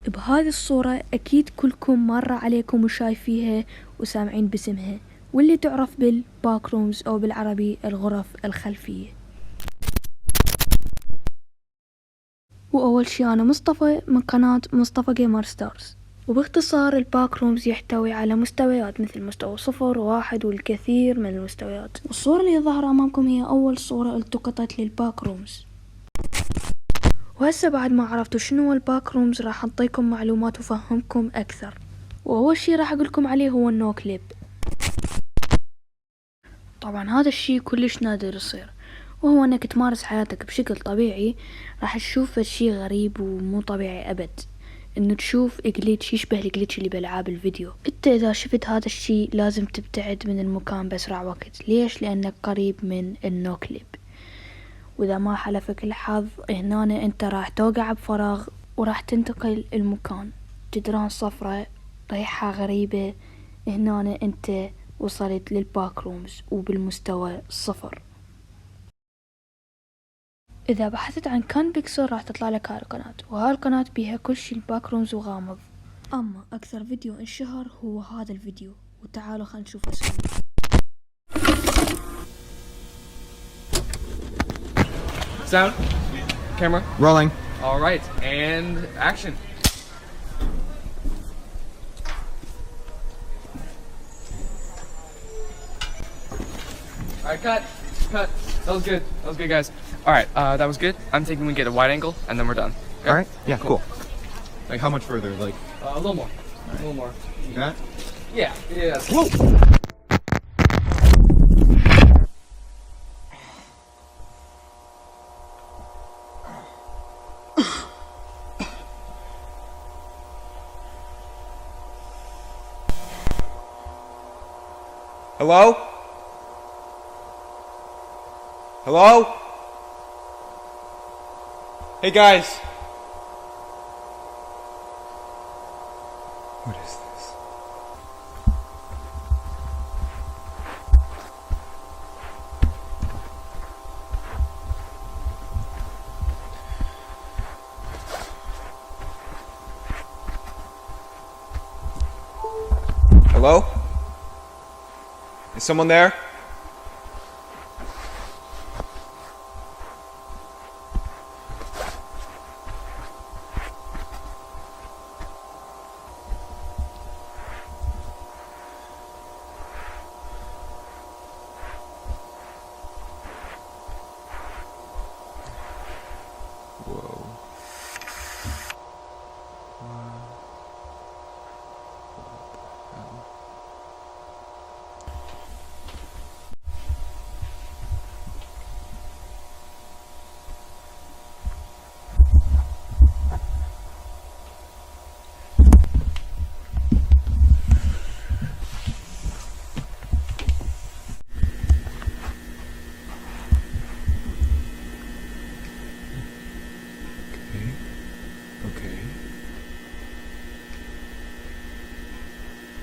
بهذه الصورة أكيد كلكم مرة عليكم وشايفيها وسامعين باسمها، واللي تعرف بالباك رومز أو بالعربي الغرف الخلفية. وأول شي أنا مصطفى من قناة مصطفى جيمر ستارز. وباختصار الباك رومز يحتوي على مستويات مثل مستوى 0 و1 والكثير من المستويات. والصورة اللي ظاهرة أمامكم هي أول صورة التقطت للباك رومز. وهسه بعد ما عرفتوا شنو هو الباك رومز راح أعطيكم معلومات وفهمكم أكثر. وأول شي راح أقولكم عليه هو النو كليب. طبعا هذا الشي كلش نادر يصير، وهو انك تمارس حياتك بشكل طبيعي راح تشوف الشي غريب ومو طبيعي ابد، انه تشوف جليتش يشبه الجليتش اللي بالعاب الفيديو. انت اذا شفت هذا الشي لازم تبتعد من المكان باسرع وقت. ليش؟ لانك قريب من النو كليب، واذا ما حلفك الحظ هنا انت راح توقع بفراغ وراح تنتقل المكان. جدران صفرة، ريحة غريبة، هنا انت وصلت للباك رومز وبالمستوى 0. إذا بحثت عن كان بيكسل راح تطلع لك هاي القناة، وهاي القناة بيها كل شي الباك رومز وغامض. أما أكثر فيديو انشهر هو هذا الفيديو، وتعالوا خلينا نشوفه سوا. Sound, camera, Rolling. all right, and action. All right, cut. That was good, guys. All right, that was good. I'm thinking we get a wide angle, and then we're done. Okay? All right. Yeah, cool. Like how much further? Like A little more. A little more. that? Yeah. Whoa! Hello? Hello? Hey guys. What is this? Hello? Is someone there? Whoa. Okay.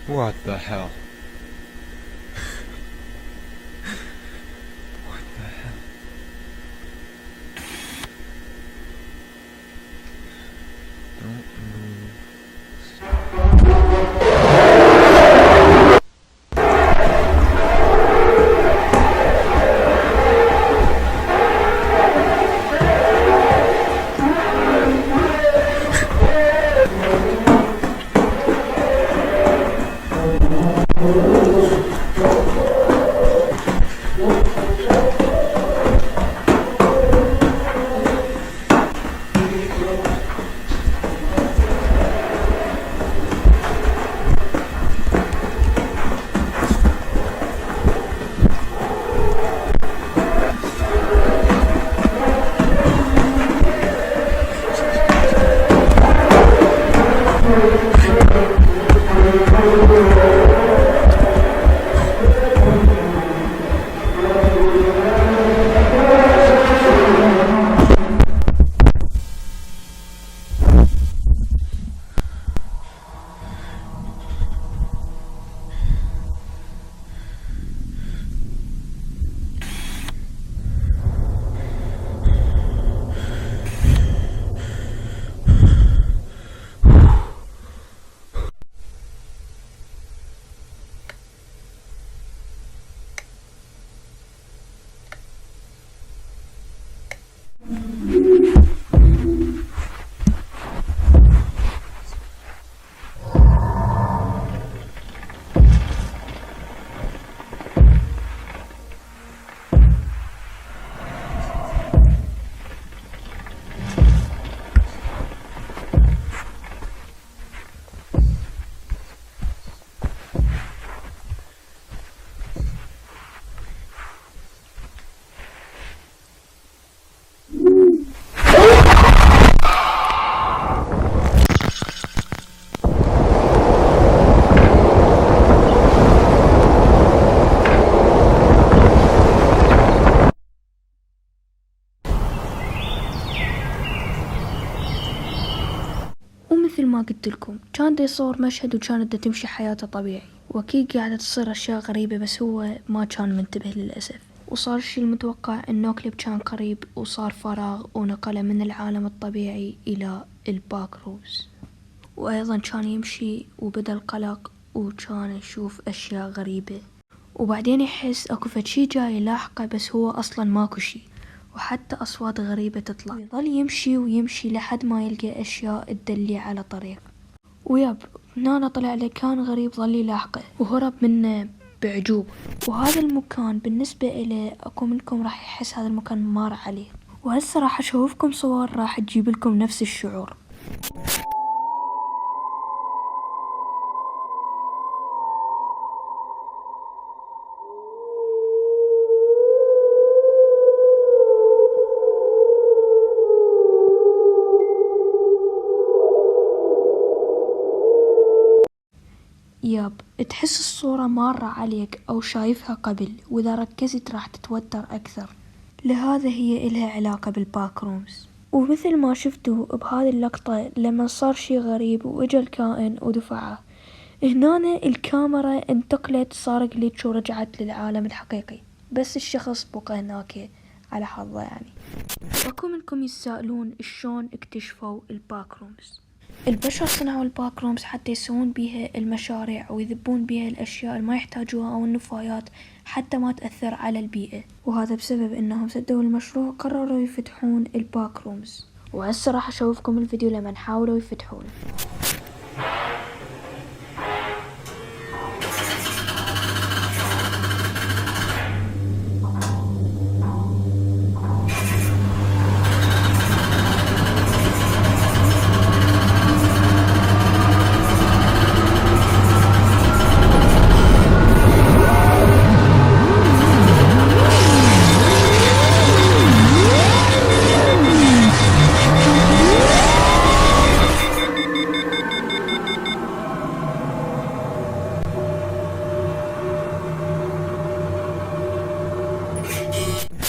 What the hell? What the hell? Don't move. ومثل ما قلت لكم كان دا يصور مشهد وكانت دا تمشي حياته طبيعي، واكيد قاعدة تصير اشياء غريبة بس هو ما كان منتبه للأسف. وصار الشي المتوقع، انه كليب كان قريب وصار فراغ ونقله من العالم الطبيعي الى الباك رومز. وايضا كان يمشي وبدا القلق وكان يشوف اشياء غريبة، وبعدين يحس اكو فشي جاي يلاحقه بس هو اصلا ماكو شي، وحتى اصوات غريبة تطلع. يظل يمشي ويمشي لحد ما يلقى اشياء تدلي على طريق، وياب هنا طلع له كان غريب ظل يلاحقه وهرب منه بعجوبة. وهذا المكان بالنسبة إليه اكو منكم راح يحس هذا المكان مار عليه، وهسه راح اشوفكم صور راح تجيب لكم نفس الشعور. ياب تحس الصورة مارة عليك أو شايفها قبل، وإذا ركزت راح تتوتر أكثر، لهذا هي إلها علاقة بالباك رومز. ومثل ما شفتوا بهذه اللقطة لما صار شي غريب وإجا الكائن ودفعه، هنا الكاميرا انتقلت صار جليتش ورجعت للعالم الحقيقي، بس الشخص بقى هناك على حظه يعني. اكو منكم يتساءلون شلون اكتشفوا الباك رومز. البشر صنعوا الباك رومز حتى يسوون بيها المشاريع ويذبون بيها الأشياء اللي ما يحتاجوها أو النفايات حتى ما تأثر على البيئة، وهذا بسبب إنهم سدوا المشروع قرروا يفتحون الباك رومز. وهسه راح أشوفكم الفيديو لما حاولوا يفتحونه.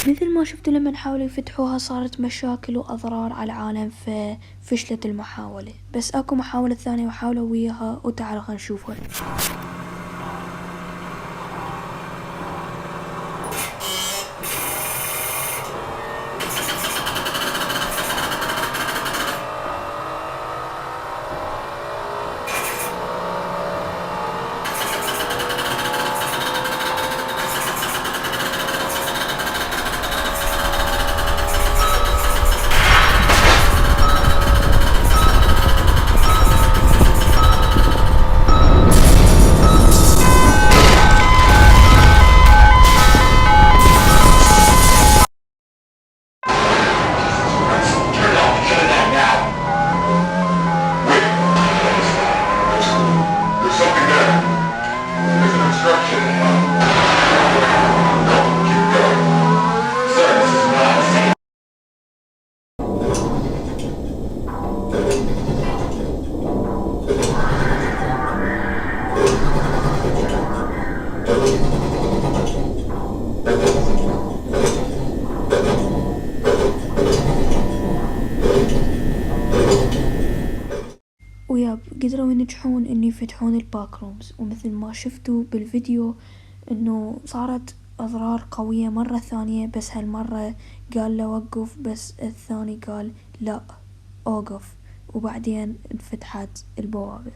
مثل ما شفتوا لما حاولوا يفتحوها صارت مشاكل وأضرار على العالم ففشلت المحاولة، بس اكو محاولة ثانية وحاولوا وياها وتعالوا خلينا نشوفها. وياب قدروا ينجحون انه يفتحون الباك رومز، ومثل ما شفتوا بالفيديو انه صارت اضرار قوية مرة ثانية، بس هالمرة قال له وقف بس الثاني قال لا اوقف، وبعدين انفتحت البوابة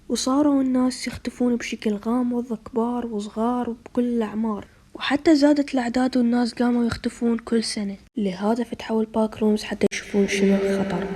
وصاروا الناس يختفون بشكل غامض، كبار وصغار وبكل الأعمار، وحتى زادت الأعداد والناس قاموا يختفون كل سنة. لهذا فتحوا الباك رومز حتى يشوفون شنو الخطر.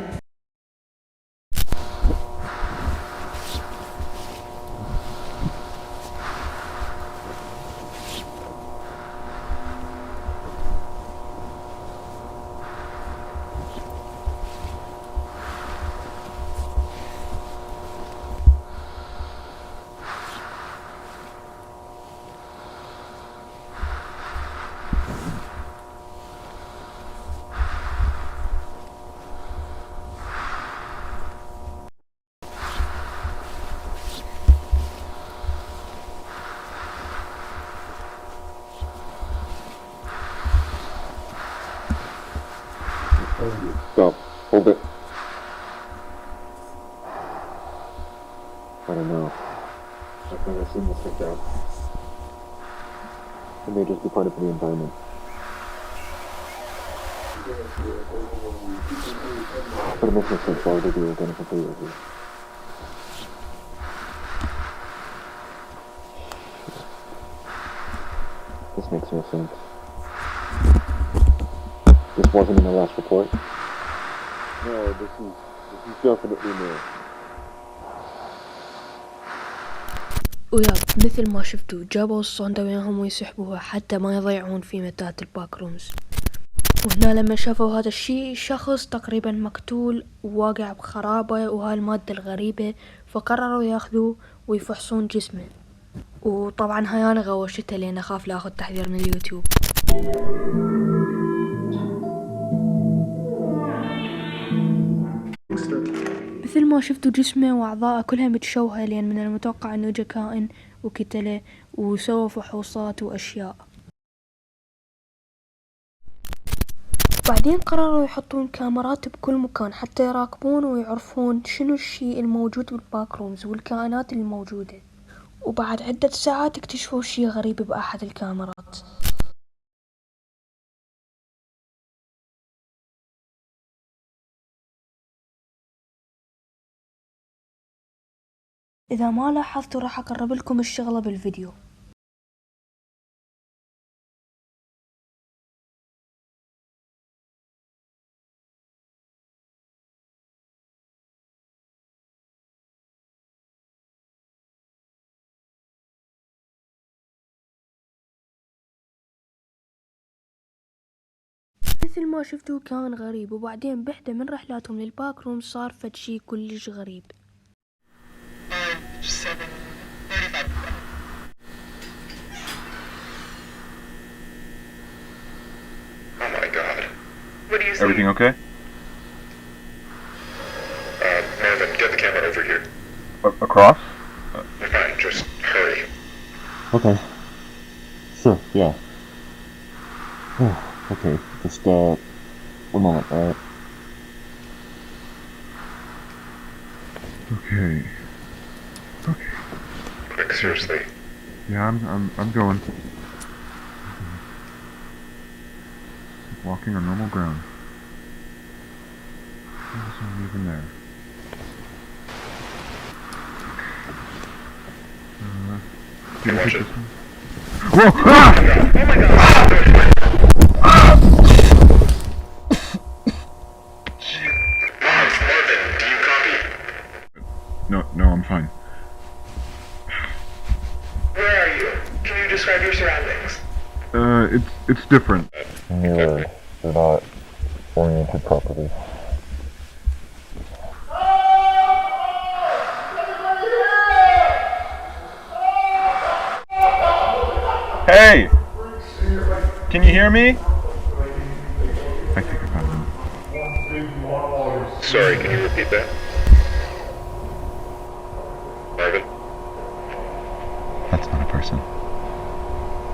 Stop. Hold it. I don't know. I've never seen this picture. It may just be part of the environment. But it makes no sense. Why would they do identical photos? This makes no sense. This wasn't in the last report? No, this is definitely new. ويا مثل ما شفتوا جابوا الصندة وياهم ويسحبوها حتى ما يضيعون في متاهة الباك رومز. وهنا لما شافوا هذا الشيء شخص تقريبا مقتول وواقع بخرابة وهالمادة الغريبة، فقرروا ياخذوه ويفحصون جسمه. وطبعا هاي انا غوشتها لان اخاف لا اخذ تحذير من اليوتيوب. مثل ما شفتوا جسمه واعضاءه كلها متشوهة، لان من المتوقع انه جا كائن وقتله وسوى فحوصات واشياء. بعدين قرروا يحطون كاميرات بكل مكان حتى يراقبون ويعرفون شنو الشيء الموجود بالباك رومز والكائنات الموجودة. وبعد عدة ساعات اكتشفوا شيء غريب بأحد الكاميرات. إذا ما لاحظتوا راح أقرب لكم الشغلة بالفيديو. مثل ما شفتوا كان غريب، وبعدين بحدة من رحلاتهم للباك روم صار فد شي كلش غريب. Oh my god. What do you see? Everything okay? Marvin, get the camera over here. Across? Fine, just hurry. Okay. Sure, yeah. Okay, just, one moment, alright? Okay. Okay. Quick, seriously. Yeah, I'm going. Walking on normal ground. There's no even there. Hey, watch it. Whoa! Ah! Oh my god! Marvin, do you copy? No, I'm fine. Where are you? Can you describe your surroundings? It's different. They're not oriented properly. Hey! Can you hear me? I think I found him. Sorry, can you repeat that? Marvin? That's not a person.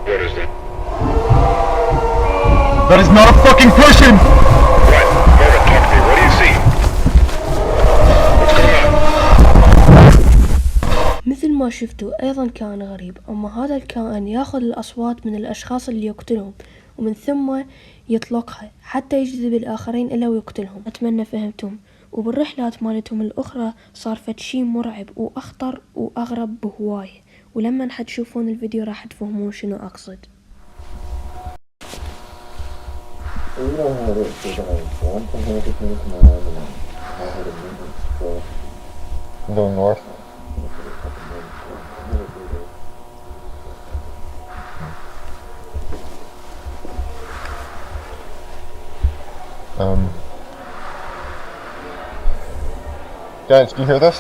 What is that? That is not a fucking person! What? Marvin, talk to me. What do you see? What's going on? مثل ما شفتوا أيضا كان غريب، أما هذا الكائن ياخذ الأصوات من الأشخاص اللي يقتلهم ومن ثم يطلقها حتى يجذب الآخرين إليه ويقتلهم. أتمنى فهمتم. وبالرحلات مالتهم الأخرى صار فد شي مرعب وأخطر وأغرب بهواية، ولما حتشوفون الفيديو راح تفهمون شنو أقصد. You know how it is, there's one thing here just needs to know and I had a movement, so I'm going north. Guys, do you hear this?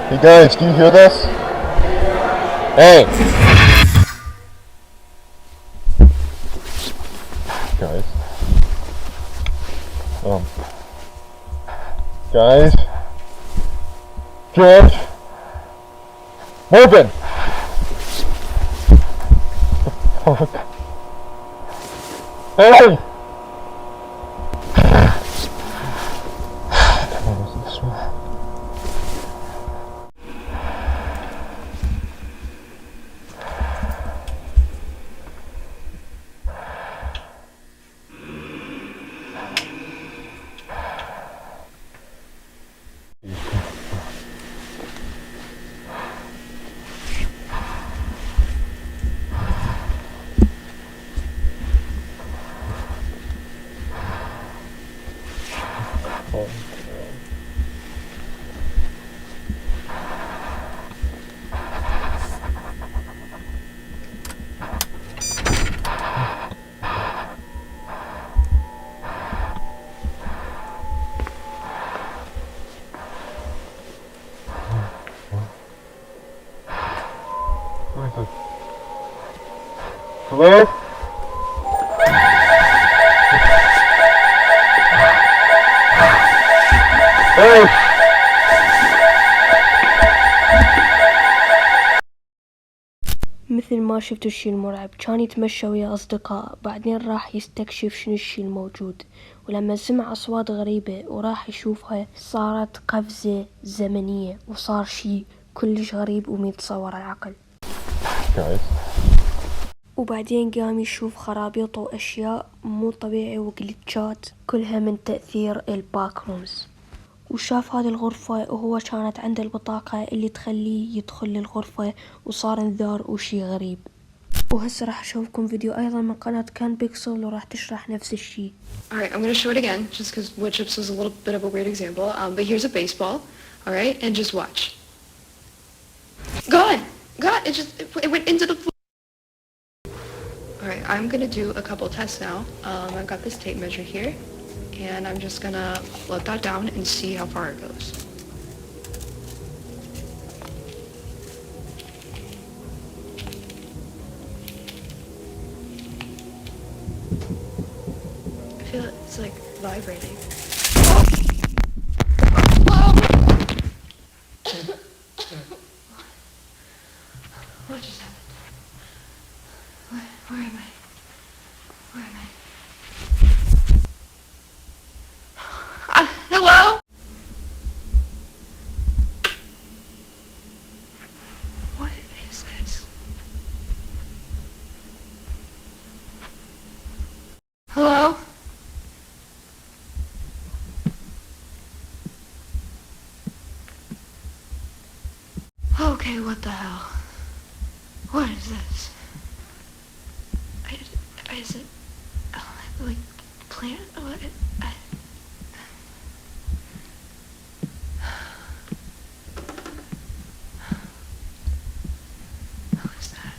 Hey guys, do you hear this? Hey! Guys. Guys? George? Morgan! Hey! Hello? Hey! مثل ما شفتوا الشي المرعب، كان يتمشى ويا أصدقاء، بعدين راح يستكشف شنو الشي الموجود، ولما سمع أصوات غريبة وراح يشوفها صارت قفزة زمنية وصار شي كلش غريب وما يتصور العقل. Guys. وبعدين قام يشوف خرابيط وأشياء مو طبيعي وجلتشات كلها من تأثير الباك رومز، وشاف هذه الغرفة وهو كانت عنده البطاقة اللي تخليه يدخل للغرفة، وصار انذار وشي غريب. وهسه راح اشوفكم فيديو ايضا من قناة كان بيكسل وراح تشرح نفس الشي. Alright, I'm going to show it again, just because wood chips was a little bit of a weird example. But here's a baseball, alright, and just watch. God! It went into the floor. Alright, I'm going to do a couple tests now. I've got this tape measure here, and I'm just going to let that down and see how far it goes. I feel it's like vibrating. What just happened? Where am I? Where am I? Hello? What is this? Hello? Okay, what the hell? What is this? Is it like plant? What? What is that?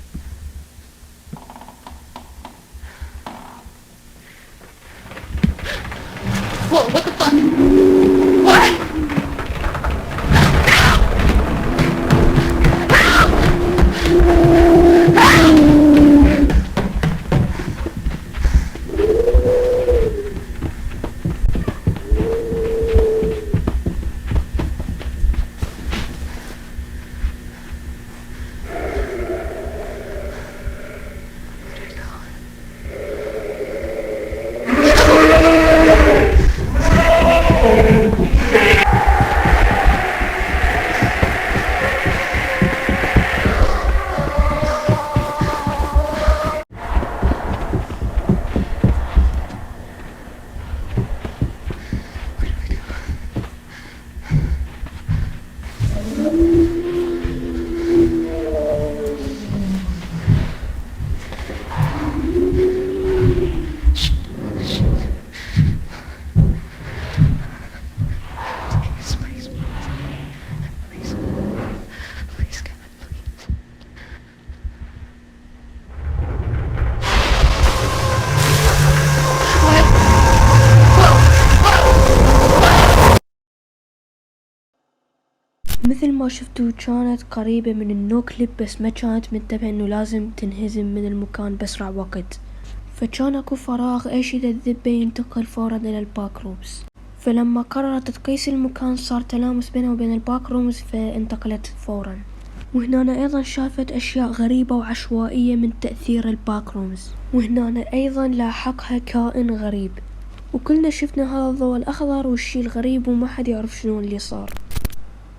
Whoa! What the fuck? What? مثل ما شفتوا كانت قريبة من النو كليب، بس ما كانت منتبهة انه لازم تنهزم من المكان بأسرع وقت، فكان اكو فراغ ايش اذا الذبة ينتقل فورا الى الباك رومز. فلما قررت تقيس المكان صار تلامس بينه وبين الباك رومز فانتقلت فورا. وهنا أيضا شافت أشياء غريبة وعشوائية من تأثير الباك رومز، وهنا أيضا لاحقها كائن غريب، وكلنا شفنا هذا الضوء الأخضر والشي الغريب وما حد يعرف شنو اللي صار.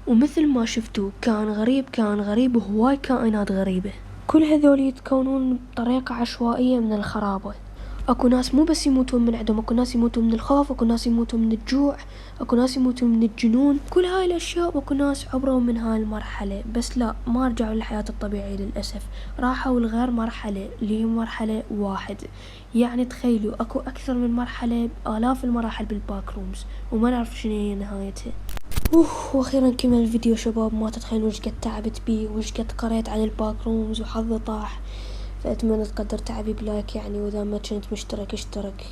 ومثل ما شفتوا كان غريب وهواي كائنات غريبة، كل هذول يتكونون بطريقة عشوائية من الخرابة. اكو ناس مو بس يموتون من عندهم، اكو ناس يموتون من الخوف، اكو ناس يموتون من الجوع، اكو ناس يموتون من الجنون، كل هاي الاشياء. واكو ناس عبروا من هاي المرحلة بس لا ما رجعوا للحياة الطبيعية للأسف، راحوا لغير مرحلة اللي هي مرحلة 1. يعني تخيلوا اكو اكثر من مرحلة، آلاف المراحل بالباك رومز وما نعرف شنو هي نهايتها. واخيرا كمل الفيديو شباب، ما تتخيلون وش قد تعبت بيه وش قد قريت عن الباك رومز وحظي طاح. فأتمنى تقدر تعبي بلايك يعني، وإذا ما كنت مشترك اشترك.